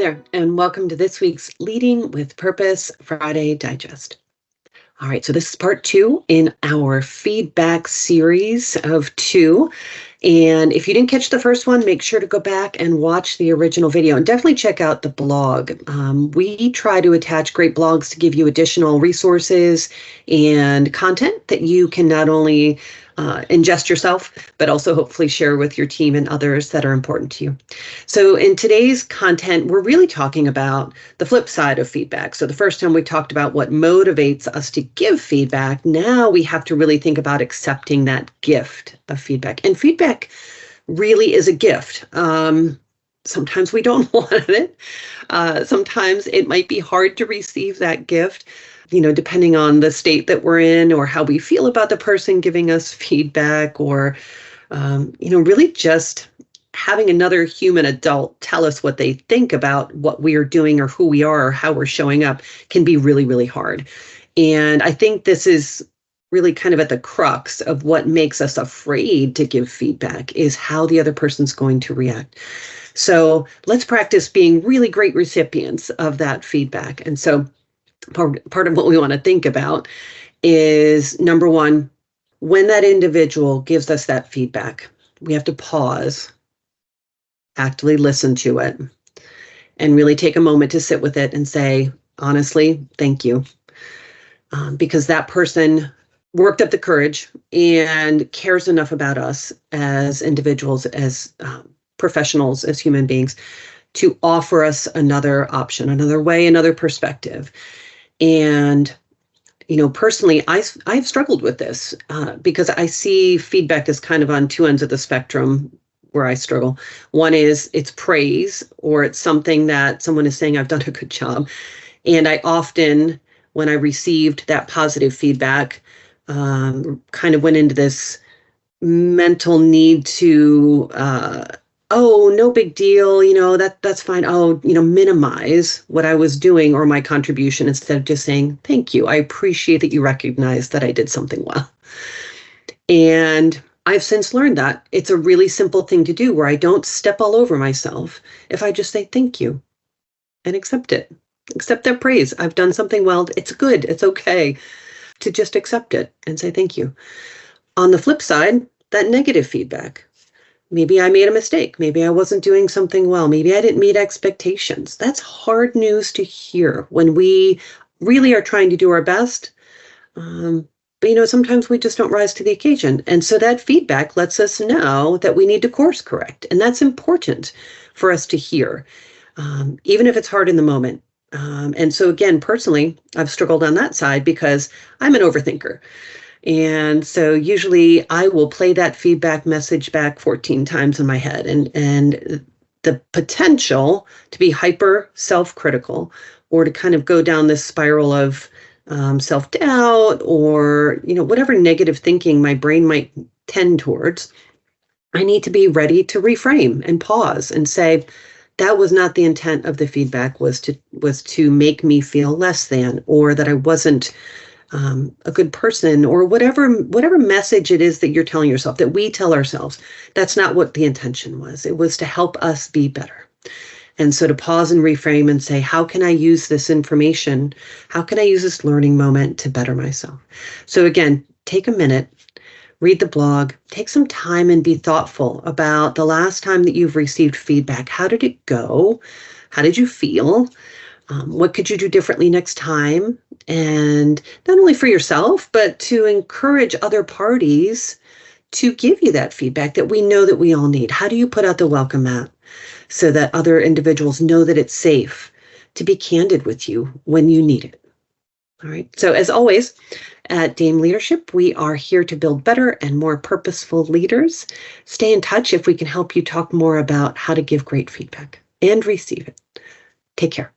there, and welcome to this week's Leading with Purpose Friday Digest. All right, so this is part 2 in our feedback series of 2. And if you didn't catch the first one, make sure to go back and watch the original video and definitely check out the blog. We try to attach great blogs to give you additional resources and content that you can not only ingest yourself, but also hopefully share with your team and others that are important to you. So in today's content, we're really talking about the flip side of feedback. So the first time we talked about what motivates us to give feedback. Now we have to really think about accepting that gift of feedback. And feedback really is a gift. Sometimes we don't want it. Sometimes it might be hard to receive that gift, depending on the state that we're in or how we feel about the person giving us feedback, or, really just having another human adult tell us what they think about what we are doing or who we are or how we're showing up can be really, really hard. And I think this is really kind of at the crux of what makes us afraid to give feedback, is how the other person's going to react. So let's practice being really great recipients of that feedback. And so part of what we want to think about is, number one, when that individual gives us that feedback, we have to pause, actively listen to it, and really take a moment to sit with it and say, honestly, thank you. Because that person worked up the courage and cares enough about us as individuals, as professionals, as human beings, to offer us another option, another way, another perspective. And, personally, I've struggled with this because I see feedback as kind of on two ends of the spectrum where I struggle. One is it's praise, or it's something that someone is saying, I've done a good job. And I often, when I received that positive feedback, kind of went into this mental need to, no big deal, that's fine. Minimize what I was doing or my contribution, instead of just saying, thank you. I appreciate that you recognize that I did something well. And I've since learned that it's a really simple thing to do, where I don't step all over myself if I just say thank you and accept it. Accept that praise. I've done something well. It's good. It's okay to just accept it and say thank you. On the flip side, that negative feedback. Maybe I made a mistake. Maybe I wasn't doing something well. Maybe I didn't meet expectations. That's hard news to hear when we really are trying to do our best. But sometimes we just don't rise to the occasion. And so that feedback lets us know that we need to course correct. And that's important for us to hear, even if it's hard in the moment. And so again, personally, I've struggled on that side because I'm an overthinker. And so usually I will play that feedback message back 14 times in my head, and the potential to be hyper self-critical, or to kind of go down this spiral of self-doubt, or, whatever negative thinking my brain might tend towards. I need to be ready to reframe and pause and say, that was not the intent of the feedback, was to make me feel less than, or that I wasn't a good person, or whatever message it is that you're telling yourself, that we tell ourselves. That's not what the intention was. It was to help us be better. And so to pause and reframe and say, how can I use this information? How can I use this learning moment to better myself? So again, take a minute, read the blog, take some time and be thoughtful about the last time that you've received feedback. How did it go? How did you feel? What could you do differently next time? And not only for yourself, but to encourage other parties to give you that feedback that we know that we all need. How do you put out the welcome mat so that other individuals know that it's safe to be candid with you when you need it? All right. So as always, at Dame Leadership, we are here to build better and more purposeful leaders. Stay in touch if we can help you talk more about how to give great feedback and receive it. Take care.